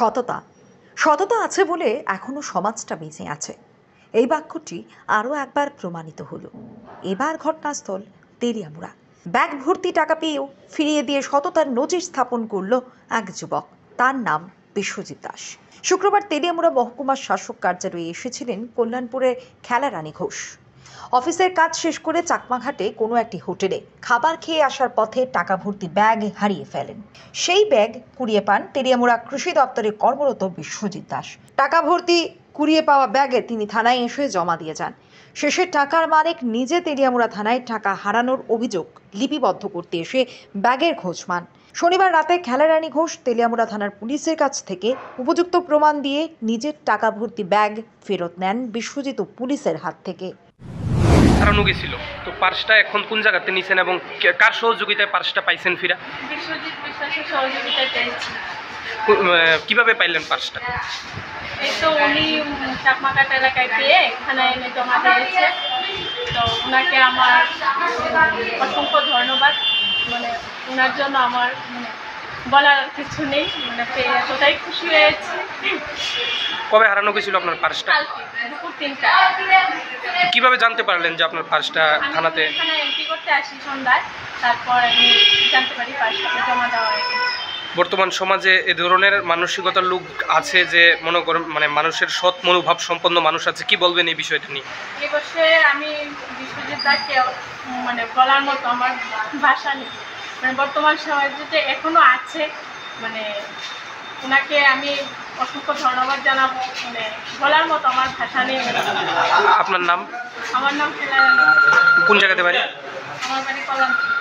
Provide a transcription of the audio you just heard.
সততা সততা আছে বলে এখনো সমাজটা বেঁচে আছে। এই বাক্যটি আরও একবার প্রমাণিত হলো। এবার ঘটনাস্থল তেলিয়ামুড়া। ব্যাগ ভর্তি টাকা পেয়েও ফিরিয়ে দিয়ে সততার নজির স্থাপন করল এক যুবক। তার নাম বিশ্বজিৎ দাস। শুক্রবার তেলিয়ামুড়া মহকুমার শাসক কার্যালয়ে এসেছিলেন কল্যাণপুরের খেলারানী ঘোষ। অফিসের কাজ শেষ করে চাকমাঘাটে কোনো একটি হোটেলে খাবার খেয়ে আসার পথে টাকা ভর্তি ব্যাগ হারিয়ে ফেলেন। সেই ব্যাগ কুড়িয়ে পান তেলিয়ামুড়া কৃষি দপ্তরে কর্মরত বিশ্বজিৎ দাস। টাকা ভর্তি কুড়িয়ে পাওয়া ব্যাগে তিনি থানায় এসে জমা দিয়ে যান। শেষে টাকার মালিক নিজে তেলিয়ামুড়া থানায় টাকা হারানোর অভিযোগ লিপিবদ্ধ করতে এসে ব্যাগের খোঁজ পান। শনিবার রাতে খেলারানী ঘোষ তেলিয়ামুড়া থানার পুলিশের কাছ থেকে উপযুক্ত প্রমাণ দিয়ে নিজের টাকা ভর্তি ব্যাগ ফেরত নেন বিশ্বজিৎ ও পুলিশের হাত থেকে। হারানো গেছিল, তো পার্সটা এখন কোন জায়গাতে নিছেন এবং কার সহযোগিতায় পার্সটা পাইছেন ফিরা? বিশ্বজিৎ বিশ্বাসের সহযোগিতায় পেয়েছি। কিভাবে পাইলেন পার্সটা? এই তো উনি চাকমাঘাট এলাকায় পেয়ে থানায় এনে জমা দিয়েছে। তো ওনাকে আমার অসংখ্য ধন্যবাদ। ওনার জন্য আমার বলার কিছু নেই, পেয়ে এতটাই খুশি হয়েছে। কবে হারানো গেছিল আপনার পার্সটা? দুপুর 3টায়। কিভাবে জানতে পারলেন যে আপনার পার্সটা থানাতে? থানায় এন্ট্রি করতে আসি সন্ধ্যায়, তারপর আমি জানতে পারি পার্সটা জমা দেওয়া হয়ে গেছে। বর্তমান সমাজে এ ধরনের মানসিকতার লোক আছে যে মনে করেন মানুষের সৎ মনোভাব সম্পন্ন মানুষ আছে, কি বলবেন এই বিষয়টা নিয়ে? এই বিষয়ে আমি বিশ্বজিৎ দাকে বলার মতো আমার ভাষা নেই। বর্তমান সমাজে যে এখনো আছে, ওনাকে আমি অসংখ্য ধন্যবাদ জানাবো। বলার মতো আমার ভাষা নেই। আপনার নাম? আমার নাম খেলারানী। কোন জায়গাতে বাড়ি? আমার বাড়ি কল্যাণপুর।